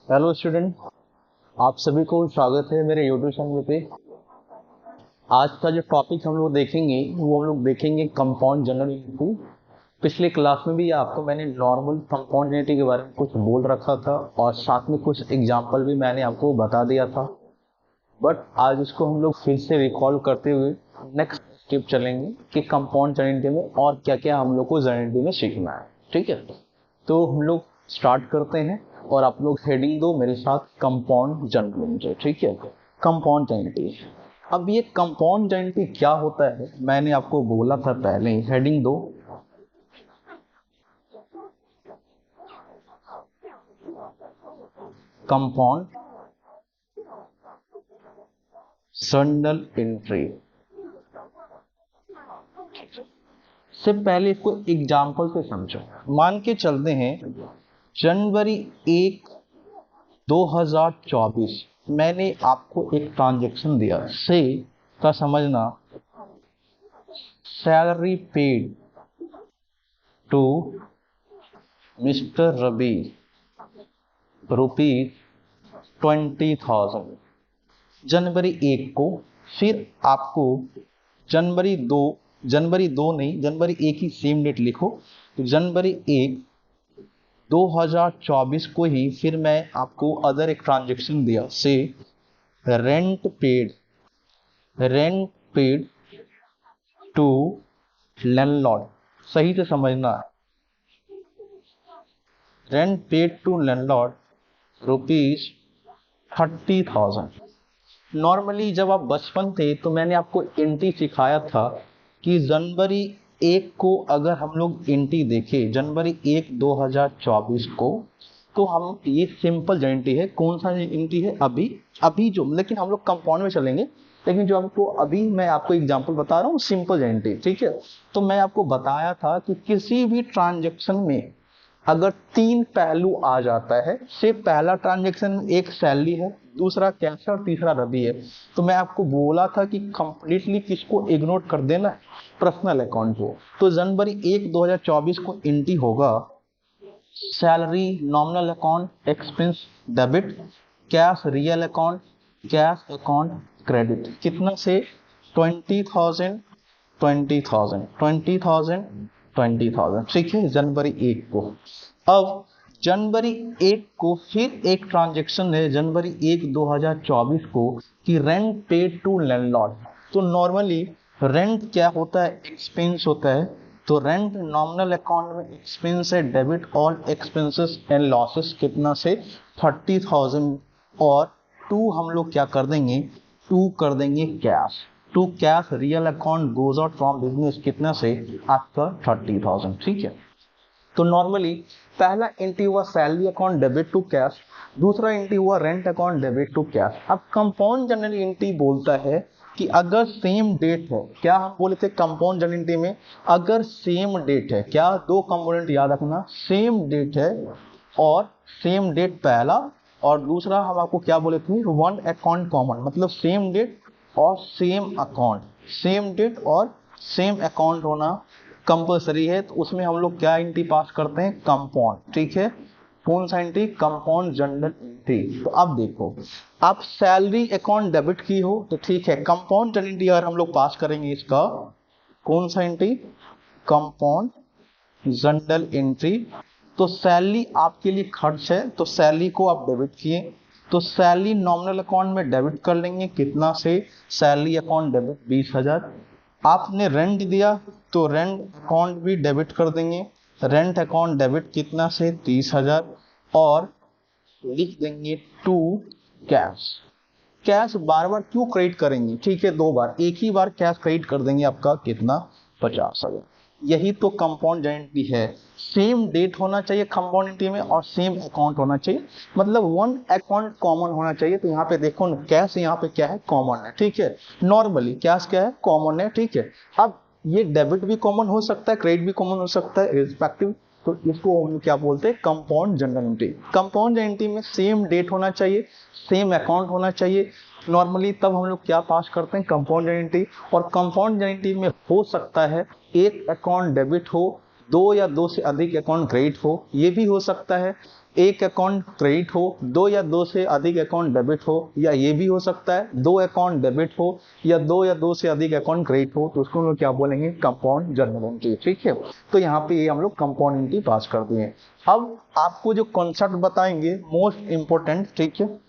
Hello student, आप सभी को स्वागत है मेरे यूट्यूब चैनल पे। आज का जो टॉपिक हम लोग देखेंगे वो हम लोग देखेंगे कंपाउंड जनरल एंट्री। पिछले क्लास में भी आपको मैंने नॉर्मल कंपाउंड एंट्री के बारे में कुछ बोल रखा था और साथ में कुछ एग्जांपल भी मैंने आपको बता दिया था, बट आज इसको हम लोग फिर से रिकॉल करते हुए नेक्स्ट स्टेप चलेंगे कि कंपाउंड जनरल एंट्री में और क्या क्या हम लोग को जनरल एंट्री में सीखना है। ठीक है, तो हम लोग स्टार्ट करते हैं और आप लोग हेडिंग दो मेरे साथ, कंपाउंड जनरल एंट्री। ठीक है, कंपाउंड जनरल एंट्री। अब ये कंपाउंड जनरल एंट्री क्या होता है मैंने आपको बोला था पहले ही, हेडिंग दो कंपाउंड जनरल एंट्री। से पहले इसको एग्जाम्पल से समझो। मान के चलते हैं जनवरी 1 2024 मैंने आपको एक ट्रांजैक्शन दिया से का समझना, salary paid to mister Ravi ₹20,000 January 1 को। फिर आपको जनवरी 2 नहीं, जनवरी 1 ही सेम डेट लिखो, तो जनवरी 1 2024 को ही फिर मैं आपको अदर एक ट्रांजैक्शन दिया से रेंट पेड टू लैंडलॉर्ड। सही से समझना है, rent paid to landlord ₹30,000। Normally जब आप बचपन थे तो मैंने आपको एंट्री सिखाया था कि जनवरी 1 को अगर हम लोग एंट्री देखें, जनवरी 1 2024 को, तो हम ये सिंपल एंट्री है। कौन सा एंट्री है? अभी जो, लेकिन हम लोग कंपाउंड में चलेंगे, लेकिन जो आपको अभी मैं आपको एग्जांपल बता रहा हूँ सिंपल एंट्री। ठीक है, तो मैं आपको बताया था कि किसी भी ट्रांजैक्शन में अगर 3 पहलू आ जाता है, से पहला ट्रांजैक्शन एक सैलरी है, दूसरा कैश है और तीसरा रवि है, तो मैं आपको बोला था कि कंप्लीटली किसको इग्नोर कर देना है? पर्सनल अकाउंट को। तो जनवरी 1 2024 को एंट्री होगा salary nominal account expense debit, cash real account, cash account credit. कितना से? 20,000 20,000 20,000 20,000। ठीक है, जनवरी 1 को। अब जनवरी 1 को फिर एक ट्रांजैक्शन है जनवरी 1 2024 को कि रेंट पेड टू लैंडलॉर्ड। तो नॉर्मली रेंट क्या होता है? एक्सपेंस होता है। तो रेंट नॉमिनल अकाउंट में एक्सपेंस है, debit all expenses and losses. कितना से? 30,000। और 2 हम लोग क्या कर देंगे? 2 कर देंगे cash. To cash real account goes out from business. कितना से? आपका 30,000। ठीक है, तो नॉर्मली पहला एंट्री हुआ salary account debit to cash, दूसरा एंट्री हुआ rent account debit to cash. अब कंपाउंड जनरल एंट्री बोलता है कि अगर सेम डेट है, क्या हम बोले थे कंपाउंड जनरल एंट्री में? अगर सेम डेट है, क्या? 2 कंपोनेंट याद रखना, सेम डेट है और सेम डेट पहला, और दूसरा हम आपको क्या बोले थे? 1 अकाउंट कॉमन, मतलब सेम डेट और सेम अकाउंट, सेम डेट और सेम अकाउंट होना कंपल्सरी है। तो उसमें हम लोग क्या एंट्री पास करते हैं? कंपाउंड। ठीक है, कौन सा एंट्री? Compound journal entry. तो अब देखो, आप सैलरी अकाउंट डेबिट की हो तो ठीक है, कंपाउंड जनरल एंट्री अगर हम लोग पास करेंगे, इसका कौन सा एंट्री? Compound journal entry. तो सैलरी आपके लिए खर्च है, तो सैलरी को आप डेबिट किए, तो सैलरी नॉमिनल अकाउंट में डेबिट कर लेंगे। कितना से? Salary account debit 20,000। आपने रेंट दिया तो रेंट अकाउंट भी डेबिट कर देंगे, रेंट अकाउंट डेबिट कितना से? 30,000। और लिख देंगे टू कैश। कैश बार बार क्यों क्रेडिट करेंगे? ठीक है, 2 बार, एक ही बार कैश क्रेडिट कर देंगे। आपका कितना? 50,000। यही तो कंपाउंड एंट्री है। सेम डेट होना चाहिए कंपाउंड एंट्री में और सेम अकाउंट होना चाहिए, मतलब 1 अकाउंट कॉमन होना चाहिए। तो यहाँ पे देखो ना, कैश यहाँ पे क्या है? कॉमन है। ठीक है, नॉर्मली कैश क्या है? कॉमन है। ठीक है, अब ये डेबिट भी कॉमन हो सकता है, क्रेडिट भी कॉमन हो सकता है, रिस्पेक्टिव। तो इसको हम क्या बोलते हैं? Compound journal entry. Compound entry में सेम डेट होना चाहिए, सेम अकाउंट होना चाहिए नॉर्मली, तब हम लोग क्या पास करते हैं? Compound entry. और कंपाउंड एंट्री में हो सकता है एक अकाउंट डेबिट हो, 2 या 2 से अधिक अकाउंट क्रेडिट हो, ये भी हो सकता है। एक अकाउंट क्रेडिट हो, दो या दो से अधिक अकाउंट डेबिट हो, या ये भी हो सकता है दो अकाउंट डेबिट हो या दो से अधिक अकाउंट क्रेडिट हो, तो उसको हम लोग क्या बोलेंगे, कंपाउंड जर्नल एंट्री। ठीक है, तो यहाँ पे ये हम लोग कंपाउंड एंट्री पास कर दिए। अब आपको जो कॉन्सेप्ट बताएंगे मोस्ट इंपोर्टेंट, ठीक है,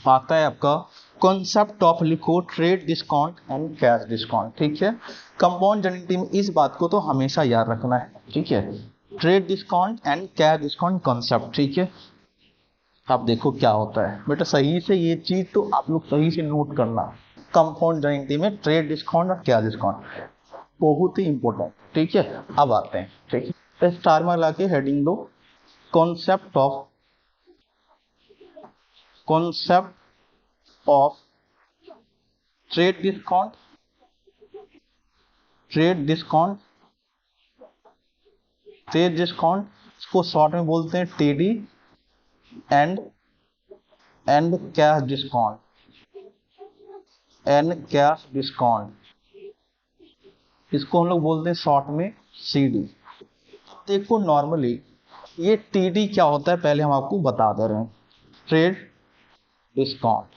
आता है आपका कॉन्सेप्ट ऑफ, लिखो trade discount and cash discount. ठीक है, कंपाउंड जर्नल में इस बात को तो हमेशा याद रखना है। ठीक है, trade discount and cash discount concept. ठीक है, आप देखो क्या होता है बेटा, सही से ये चीज तो आप लोग सही से नोट करना। कंपाउंड जर्नल में ट्रेड डिस्काउंट और कैश डिस्काउंट बहुत ही इंपॉर्टेंट। ठीक है, अब आते हैं। ठीक है, तो स्टार में ला के हेडिंग दो, कॉन्सेप्ट ऑफ ट्रेड डिस्काउंट, इसको शॉर्ट में बोलते हैं टीडी, एंड कैश डिस्काउंट, इसको हम लोग बोलते हैं शॉर्ट में सीडी। देखो नॉर्मली ये टीडी क्या होता है पहले हम आपको बता दे रहे हैं। ट्रेड डिस्काउंट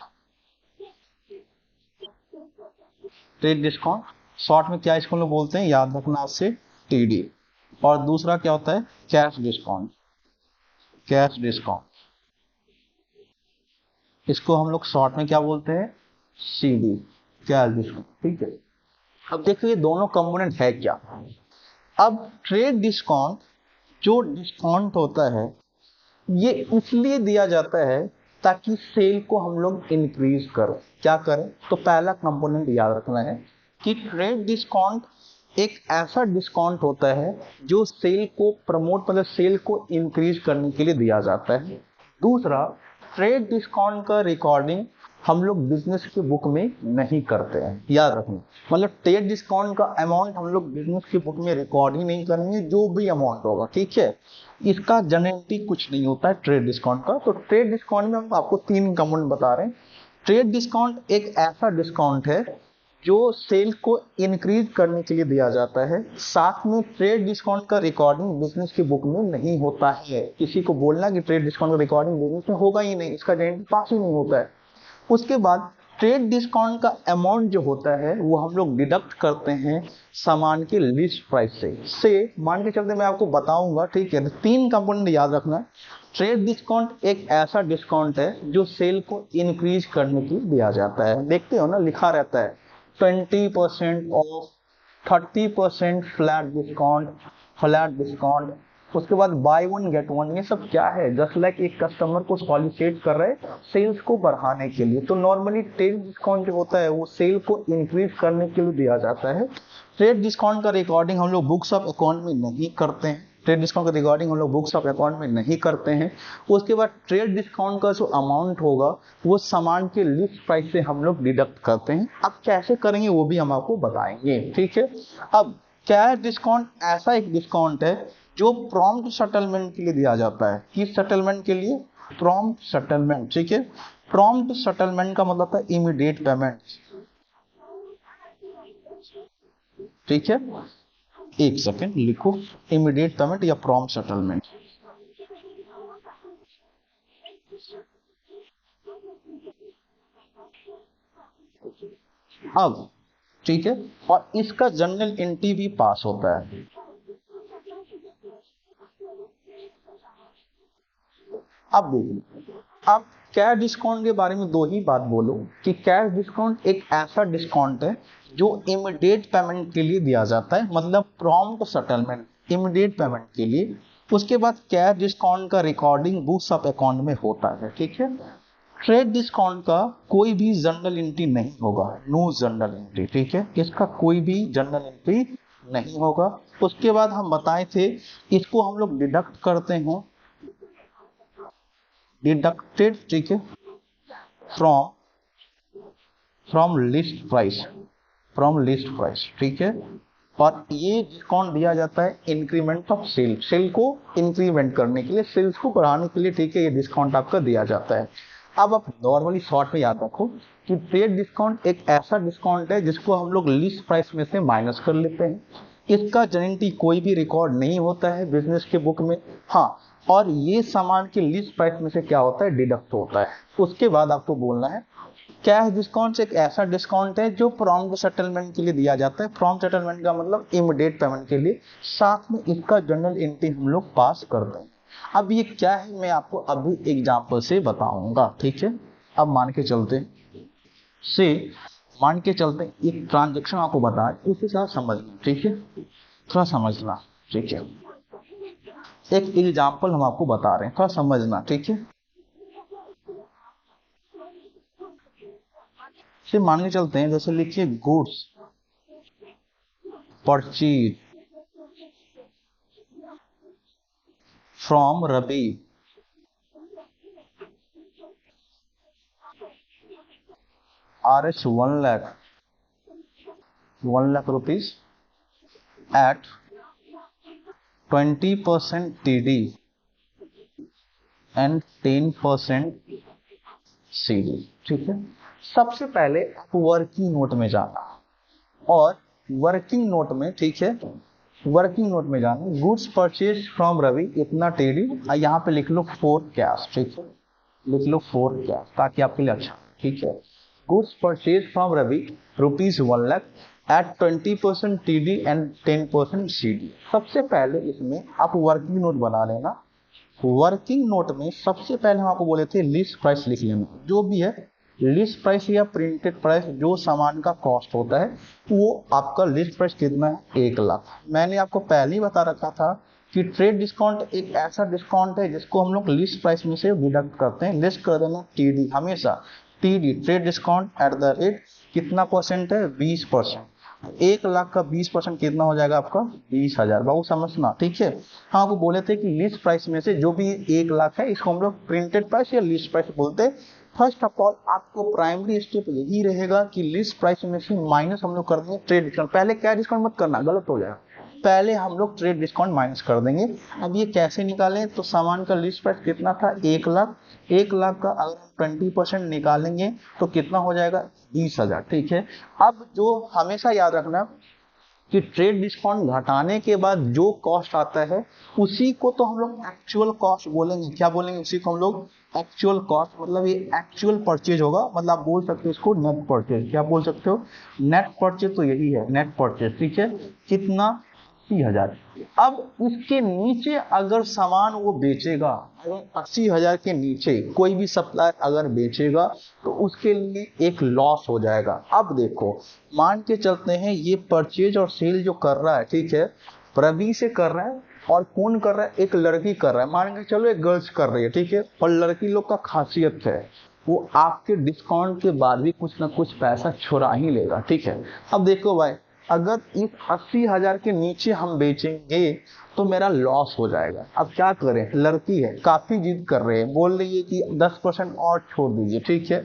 शॉर्ट में क्या इसको हम लोग बोलते हैं, याद रखना आपसे, टीडी। और दूसरा क्या होता है, कैश डिस्काउंट, इसको हम लोग शॉर्ट में क्या बोलते हैं, सीडी, कैश डिस्काउंट। ठीक है, अब देखो ये दोनों कंपोनेंट है क्या। अब ट्रेड डिस्काउंट जो डिस्काउंट होता है ये इसलिए दिया जाता है ताकि सेल को हम लोग इंक्रीज करें। क्या करें, तो पहला कंपोनेंट याद रखना है कि ट्रेड डिस्काउंट एक ऐसा डिस्काउंट होता है जो सेल को प्रमोट, मतलब सेल को इंक्रीज करने के लिए दिया जाता है। दूसरा, ट्रेड डिस्काउंट का रिकॉर्डिंग हम लोग बिजनेस के बुक में नहीं करते हैं, याद रखना। मतलब ट्रेड डिस्काउंट का अमाउंट हम लोग बिजनेस की बुक में रिकॉर्ड ही नहीं करेंगे, जो भी अमाउंट होगा। ठीक है, इसका जनरेटी कुछ नहीं होता है ट्रेड डिस्काउंट का। तो ट्रेड डिस्काउंट में हम आपको तीन कंपोनेंट बता रहे हैं। ट्रेड डिस्काउंट एक ऐसा डिस्काउंट है जो सेल को इंक्रीज करने के लिए दिया जाता है। साथ में ट्रेड डिस्काउंट का रिकॉर्डिंग बिजनेस की बुक में नहीं होता है। किसी को बोलना कि ट्रेड डिस्काउंट का रिकॉर्डिंग बिजनेस में होगा ही नहीं, इसका जनरेटी पास ही नहीं होता है। उसके बाद ट्रेड डिस्काउंट का अमाउंट जो होता है वो हम लोग डिडक्ट करते हैं सामान के लिस्ट प्राइस से मान के चलते मैं आपको बताऊंगा। ठीक है, तो तीन कंपोनेंट याद रखना। ट्रेड डिस्काउंट एक ऐसा डिस्काउंट है जो सेल को इंक्रीज करने के लिए दिया जाता है। देखते हो ना, लिखा रहता है 20% ऑफ, 30% फ्लैट डिस्काउंट, उसके बाद बाय वन गेट वन। ये सब क्या है, जस्ट लाइक एक कस्टमर को सॉलिसिट कर रहे सेल्स को बढ़ाने के लिए। तो नॉर्मली ट्रेड डिस्काउंट जो होता है वो सेल को इंक्रीज करने के लिए दिया जाता है। ट्रेड डिस्काउंट का रिकॉर्डिंग हम लोग बुक्स ऑफ अकाउंट में नहीं करते हैं। उसके बाद ट्रेड डिस्काउंट का जो अमाउंट होगा वो सामान के लिस्ट प्राइस से हम लोग डिडक्ट करते हैं। अब कैसे करेंगे वो भी हम आपको बताएंगे। ठीक है, अब कैश डिस्काउंट ऐसा एक डिस्काउंट है जो प्रॉम्प्ट सेटलमेंट के लिए दिया जाता है। किस सेटलमेंट के लिए, प्रॉम्प्ट सेटलमेंट। ठीक है, प्रॉम्प्ट सेटलमेंट का मतलब है इमीडिएट पेमेंट। ठीक है, एक सेकेंड लिखो, इमीडिएट पेमेंट या प्रॉम्प्ट सेटलमेंट। अब ठीक है, और इसका जनरल एंट्री भी पास होता है। अब देखिए, अब कैश डिस्काउंट के बारे में दो ही बात बोलो कि कैश डिस्काउंट एक ऐसा डिस्काउंट है जो इमीडिएट पेमेंट के लिए दिया जाता है, मतलब प्रॉम्प्ट सेटलमेंट, इमीडिएट पेमेंट के लिए। उसके बाद कैश डिस्काउंट का रिकॉर्डिंग बुक्स ऑफ अकाउंट में होता है। ठीक है, ट्रेड डिस्काउंट का कोई भी जर्नल एंट्री नहीं होगा, नो जर्नल एंट्री। ठीक है, इसका कोई भी जर्नल एंट्री नहीं होगा। उसके बाद हम बताए थे इसको हम लोग डिडक्ट करते हैं, डिडक्टेड, ठीक है, फ्रॉम लिस्ट प्राइस। ठीक है, और ये डिस्काउंट दिया जाता है इंक्रीमेंट ऑफ सेल को इंक्रीमेंट करने के लिए, सेल्स को बढ़ाने के लिए। ठीक है, ये डिस्काउंट आपका दिया जाता है। अब आप नॉर्मली शॉर्ट में याद रखो कि ट्रेड डिस्काउंट एक ऐसा डिस्काउंट है जिसको हम लोग लिस्ट प्राइस में से माइनस कर लेते हैं। इसका जनरेटी कोई भी रिकॉर्ड नहीं होता है बिजनेस के बुक में। हाँ, और ये सामान की लिस्ट प्राइस में से क्या होता है, डिडक्ट होता है। उसके बाद आपको बोलना है कैश डिस्काउंट एक ऐसा डिस्काउंट है जो प्रॉम्प्ट सेटलमेंट के लिए दिया जाता है। प्रॉम्प्ट सेटलमेंट का मतलब इमीडिएट पेमेंट के लिए, साथ में इसका जनरल एंट्री हम लोग पास कर देंगे। अब ये क्या है मैं आपको अभी एग्जांपल से बताऊंगा, ठीक है। अब मान के चलते एक ट्रांजेक्शन आपको बताएं, उसे थोड़ा समझना, ठीक है, थोड़ा समझना, ठीक है। एक एग्जांपल हम आपको बता रहे हैं, थोड़ा समझना, ठीक है। से मान के चलते हैं, जैसे लिखिए goods purchase from Ravi RS 1 lakh rupees at 20% TD and 10% CD, ठीक है। सबसे पहले आप वर्किंग नोट में जाना, और वर्किंग नोट में, ठीक है, वर्किंग नोट में जाना, गुड्स परचेज फ्रॉम रवि इतना टीडी, यहाँ पे लिख लो 4 कैश, ठीक है, लिख लो 4 कैश ताकि आपके लिए अच्छा, ठीक है। Goods purchase from Ravi ₹1 lakh at 20% TD and 10% CD। सबसे पहले इसमें आप वर्किंग नोट बना लेना। वर्किंग नोट में सबसे पहले हम आपको बोले थे लिस्ट प्राइस लिख लेना, जो भी है लिस्ट प्राइस या प्रिंटेड प्राइस, जो सामान का कॉस्ट होता है वो आपका लिस्ट प्राइस कितना है, 1 लाख। मैंने आपको पहले ही बता रखा था कि ट्रेड डिस्काउंट एक ऐसा डिस्काउंट है जिसको हम लोग लिस्ट प्राइस में से डिडक्ट करते हैं। लिस्ट कर देना TD, हमेशा TD, trade discount at the rate कितना परसेंट है, 20%। 1 लाख का 20% कितना हो जाएगा आपका, 20,000। बाबू समझना, ठीक है। हाँ, आपको बोले थे कि लिस्ट प्राइस में से जो भी 1 लाख है इसको हम लोग प्रिंटेड प्राइस या लिस्ट प्राइस बोलते हैं। फर्स्ट ऑफ ऑल आपको प्राइमरी स्टेप यही रहेगा कि लिस्ट प्राइस में से माइनस हम लोग कर देंगे ट्रेड डिस्काउंट। पहले क्या डिस्काउंट मत करना, गलत हो जाएगा। पहले हम लोग ट्रेड डिस्काउंट माइनस कर देंगे। अब ये कैसे निकालें, तो सामान का लिस्ट प्राइस कितना था, 1 लाख। 1 लाख का अगर 20% निकालेंगे तो कितना हो जाएगा, 20,000, ठीक है। अब जो हमेशा याद रखना कि ट्रेड डिस्काउंट घटाने के बाद जो कॉस्ट आता है उसी को तो हम लोग एक्चुअल कॉस्ट बोलेंगे। क्या बोलेंगे, उसी को हम लोग एक्चुअल कॉस्ट, मतलब ये एक्चुअल परचेज होगा। मतलब आप बोल सकते हो इसको नेट परचेज। क्या बोल सकते हो, नेट परचेज, तो यही है नेट परचेज, ठीक है। कितना, 80,000। अब इसके नीचे अगर सामान वो बेचेगा, अगर 80,000 के नीचे कोई भी सप्लायर अगर बेचेगा तो उसके लिए एक लॉस हो जाएगा। अब देखो, मान के चलते हैं ये परचेज और सेल जो कर रहा है, ठीक है, रवि से कर रहा है, और कौन कर रहा है, एक लड़की कर रहा है। मान के चलो एक गर्ल्स कर रही है, ठीक है। और लड़की लोग का खासियत है वो आपके डिस्काउंट के बाद भी कुछ ना कुछ पैसा छुड़ा ही लेगा, ठीक है। अब देखो भाई, अगर इस 80,000 के नीचे हम बेचेंगे तो मेरा लॉस हो जाएगा। अब क्या करें, लड़की है, काफी जिद कर रहे हैं, बोल रही है कि 10% और छोड़ दीजिए, ठीक है।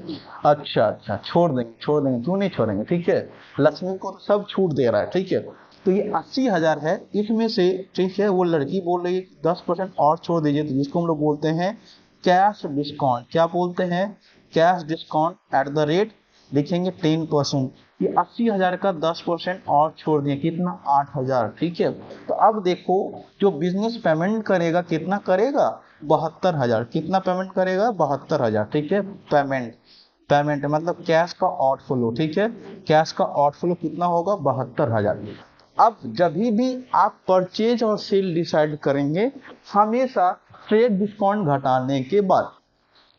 अच्छा, छोड़ देंगे, क्यों नहीं छोड़ेंगे, ठीक है। लक्ष्मी को तो सब छूट दे रहा है, ठीक है। तो ये 80,000 है, इसमें से, ठीक है, वो लड़की बोल रही है 10% और छोड़ दीजिए, तो जिसको हम लोग बोलते हैं कैश डिस्काउंट। क्या बोलते हैं, cash discount at the rate, लिखेंगे 10%। ये 80,000 का 10% और छोड़ दिए, कितना, 8,000, ठीक है। तो अब देखो जो बिजनेस पेमेंट करेगा कितना करेगा, 72,000। कितना पेमेंट करेगा, 72,000, ठीक है। पेमेंट मतलब कैश का आउटफ्लो, ठीक है। कैश का आउटफ्लो कितना होगा, 72,000। अब जब भी आप परचेज और सेल डिसाइड करेंगे, हमेशा ट्रेड डिस्काउंट घटाने के बाद,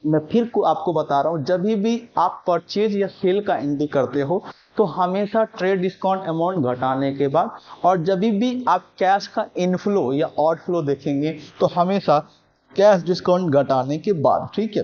मैं फिर आपको बता रहा हूं, जब भी आप परचेज या सेल का एंट्री करते हो तो हमेशा ट्रेड डिस्काउंट अमाउंट घटाने के बाद, और जब भी आप कैश का इनफ्लो या आउटफ्लो देखेंगे तो हमेशा कैश डिस्काउंट घटाने के बाद, ठीक है।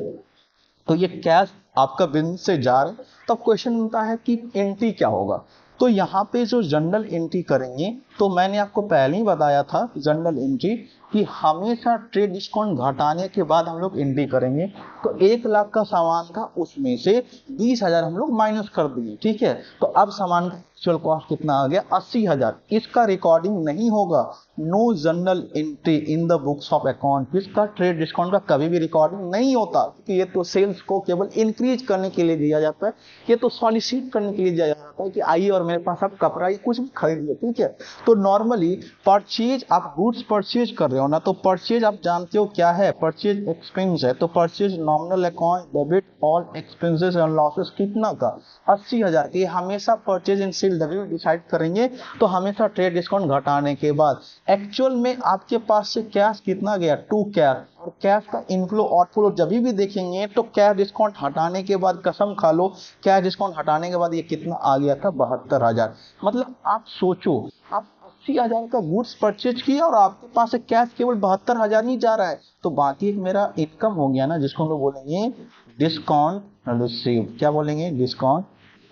तो ये कैश आपका बिजनेस से जा रहा है, तब क्वेश्चन होता है कि एंट्री क्या होगा। तो यहाँ पे जो जनरल एंट्री करेंगे, तो मैंने आपको पहले ही बताया था जनरल एंट्री कि हमेशा ट्रेड डिस्काउंट घटाने के बाद हम लोग एंट्री करेंगे। तो 1 लाख का सामान था, उसमें से 20,000 हम लोग माइनस कर दिए, ठीक है। तो अब सामान का एक्चुअल कॉस्ट कितना आ गया, 80,000। इसका रिकॉर्डिंग नहीं होगा, no journal entry in the books of account. इसका ट्रेड डिस्काउंट का कभी भी रिकॉर्डिंग नहीं होता, क्योंकि ये तो सेल्स को केवल इंक्रीज करने के लिए दिया जाता है, ये तो सॉलिसिट करने के लिए दिया जाता है कि आइए और मेरे पास आप कपड़ा या कुछ भी खरीद लो, ठीक है। तो नॉर्मली परचेज, आप गुड्स परचेज कर रहे हो ना, तो परचेज आप जानते हो क्या है, परचेज एक्सपेंस है। तो purchase nominal account debit all expenses and losses कितना का, 80,000 के। हमेशा purchase in sale W decide करेंगे तो हमेशा ट्रेड डिस्काउंट घटाने के बाद एक्चुअल में आपके पास से कैश कितना गया, 2 कैश। और कैश का इनफ्लो आउटफ्लो जब भी देखेंगे तो कैश डिस्काउंट हटाने के बाद, कसम खा लो, कैश डिस्काउंट हटाने के बाद ये कितना आ गया था, 72,000। मतलब आप सोचो, आप 80,000 का गुड्स परचेज किया और आपके पास से कैश केवल 72,000 ही जा रहा है। तो बाकी एक मेरा इनकम हो गया ना, जिसको हम लोग बोलेंगे डिस्काउंट रिसीव। क्या बोलेंगे, डिस्काउंट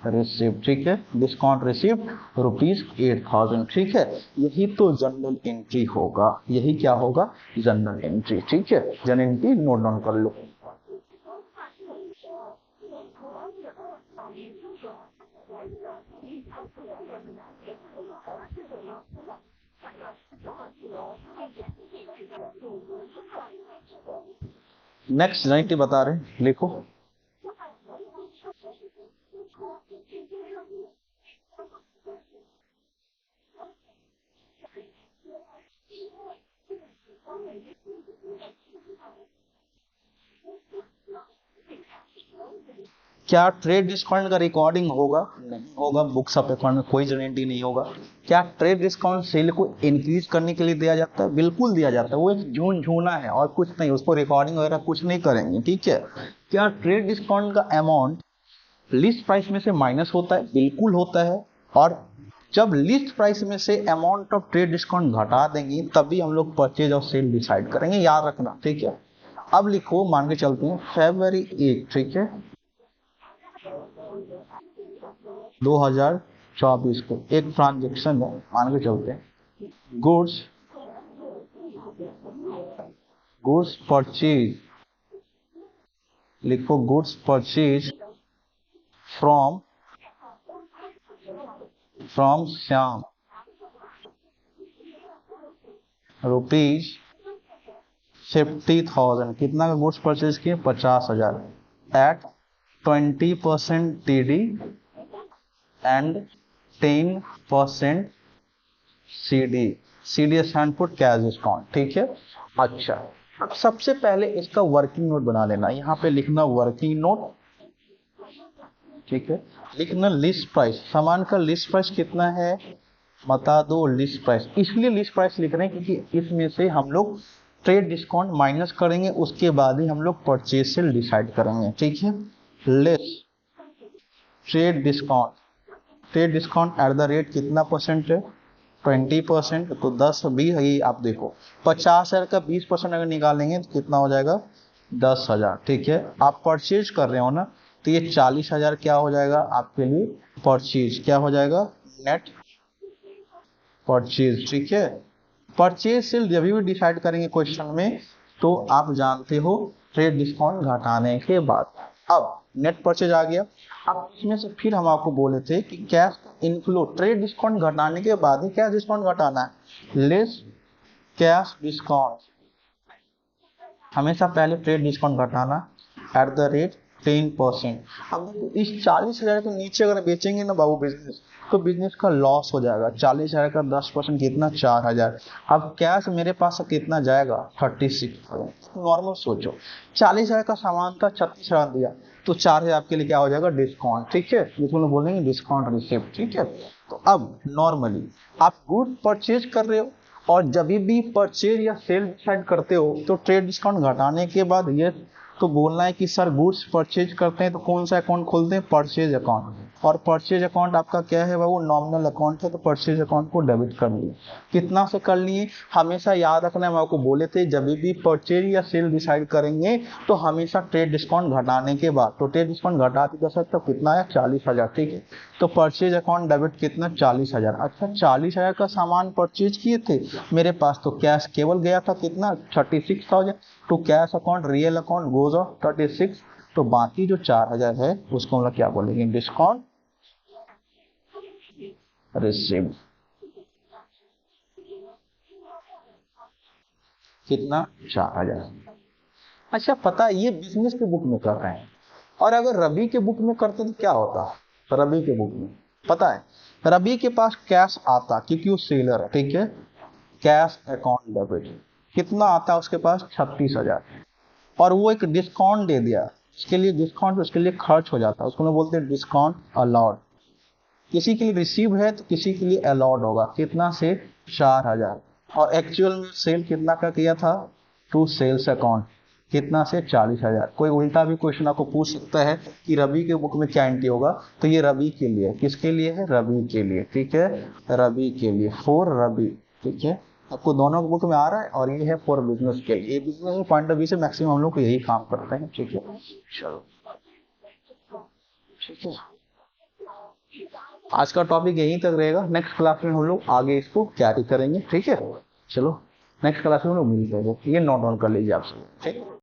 रिसिप्ट। ठीक है, डिस्काउंट रिसिप्ट ₹8,000। ठीक है, यही तो जनरल एंट्री होगा, यही क्या होगा, जनरल एंट्री। ठीक है, जनरल एंट्री नोट डाउन कर लो। नेक्स्ट जनरल एंट्री बता रहे हैं, लिखो। क्या ट्रेड डिस्काउंट का रिकॉर्डिंग होगा, नहीं होगा, बुक्स ऑफ अकाउंट में कोई गारंटी नहीं होगा। क्या ट्रेड डिस्काउंट सेल को इंक्रीज करने के लिए दिया जाता है, बिल्कुल दिया जाता है, वो एक झूना है और कुछ नहीं, उसको रिकॉर्डिंग वगैरह कुछ नहीं करेंगे। ठीक है, क्या ट्रेड डिस्काउंट का अमाउंट लिस्ट प्राइस में से माइनस होता है, बिल्कुल होता है। और जब लिस्ट प्राइस में से अमाउंट ऑफ ट्रेड डिस्काउंट घटा देंगे तभी हम लोग परचेज और सेल डिसाइड करेंगे, याद रखना। ठीक है, अब लिखो, मान के चलते हैं फरवरी 1, ठीक है, 2024 को एक ट्रांजेक्शन है, मान के चलते हैं गुड्स परचेज, लिखो गुड्स परचेज फ्रॉम श्याम ₹50,000। कितना का गुड्स परचेज किए, 50,000 at 20% TD and 10% CD। CD stand for cash discount. ठीक है, अच्छा, अब सबसे पहले इसका वर्किंग नोट बना लेना, यहाँ पे लिखना वर्किंग नोट। ठीक है, लिखना लिस्ट प्राइस, सामान का लिस्ट प्राइस कितना है, बता दो लिस्ट प्राइस। इसलिए लिस्ट प्राइस लिख रहे हैं क्योंकि इसमें से हम लोग ट्रेड डिस्काउंट माइनस करेंगे, उसके बाद ही हम लोग परचेज सेल डिसाइड करेंगे। ठीक है, less trade discount, trade discount at the rate कितना परसेंट है, 20%। तो 10 20, ये आप देखो 50,000 का 20% अगर निकालेंगे तो कितना हो जाएगा, 10,000। ठीक है, आप परचेज कर रहे हो ना, तो ये 40,000 क्या हो जाएगा आपके लिए, परचेज क्या हो जाएगा, नेट परचेज। ठीक है, परचेज सेल जब भी डिसाइड करेंगे क्वेश्चन में, तो आप जानते हो ट्रेड डिस्काउंट घटाने के बाद। अब नेट परचेज आ गया। अब इसमें से फिर हम आपको बोले थे कि कैश इनफ्लो, ट्रेड डिस्काउंट घटाने के बाद ही कैश डिस्काउंट घटाना है, लेस कैश डिस्काउंट, हमेशा पहले ट्रेड डिस्काउंट घटाना एट द रेट 10%। अब देखो, इस 40,000 के नीचे अगर बेचेंगे ना बाबू बिजनेस, तो बिजनेस का लॉस हो जाएगा। 40,000 का 10% कितना, 4,000। अब कैश मेरे पास कितना जाएगा, 36,000। नॉर्मल सोचो, 40,000 का सामान था, 36,000 दिया, तो 4,000 आपके लिए क्या हो जाएगा, डिस्काउंट। ठीक है, जिसको लोग बोलेंगे डिस्काउंट रिसिप्ट। ठीक है, तो अब नॉर्मली आप गुड परचेज कर रहे हो और जब भी परचेज या सेल डिसाइड करते हो तो ट्रेड डिस्काउंट घटाने के बाद ये तो बोलना है कि सर गुड्स परचेज करते हैं तो कौन सा अकाउंट खोलते हैं, परचेज अकाउंट। और परचेज अकाउंट आपका क्या है, वो नॉमिनल अकाउंट है, तो परचेज अकाउंट को डेबिट कर लिए। कितना से कर लिए, हमेशा याद रखना, हम आपको बोले थे जब भी परचेज या सेल डिसाइड करेंगे तो हमेशा ट्रेड डिस्काउंट घटाने के बाद। तो ट्रेड डिस्काउंट घटाते दस तो कितना है, 40,000। ठीक है, तो परचेज अकाउंट डेबिट कितना, 40,000। अच्छा, 40,000 का सामान परचेज किए थे मेरे पास, तो कैश केवल गया था कितना, 36,000। तो cash account real account goes off 36। तो बाकी जो 4,000 है उसको हम लोग क्या बोलेंगे, डिस्काउंट रिसीव। कितना, 4,000। अच्छा, पता है ये बिजनेस के बुक में कर रहे हैं, और अगर रवि के बुक में करते तो क्या होता, रवि के बुक में पता है रवि के पास कैश आता क्योंकि वो सेलर है, ठीक है, कैश अकाउंट डेबिट कितना आता है उसके पास 36,000, और वो एक डिस्काउंट दे दिया, उसके लिए डिस्काउंट उसके लिए खर्च हो जाता है, उसको ना बोलते हैं डिस्काउंट अलाउड। किसी के लिए रिसीव है तो किसी के लिए अलाउड होगा, कितना से 4,000, और एक्चुअल में सेल कितना का किया था टू सेल्स अकाउंट, कितना से 40,000। कोई उल्टा भी क्वेश्चन आपको पूछ सकता है कि रवि के बुक में क्या एंट्री होगा, तो ये रवि के लिए, किसके लिए है, रवि के लिए, ठीक है, रवि के लिए, फॉर रवि, ठीक है, आपको दोनों बुक में आ रहा है, और ये है फॉर बिजनेस के लिए, बिजनेस पॉइंट ऑफ व्यू से मैक्सिमम हम लोग यही काम करते हैं, ठीक है। चलो ठीक है, आज का टॉपिक यहीं तक रहेगा, नेक्स्ट क्लास में हम लोग आगे इसको कैरी करेंगे, ठीक है। चलो नेक्स्ट क्लास में हम लोग मिलते हैं, ये नोट डाउन कर लीजिए आप सब, ठीक है।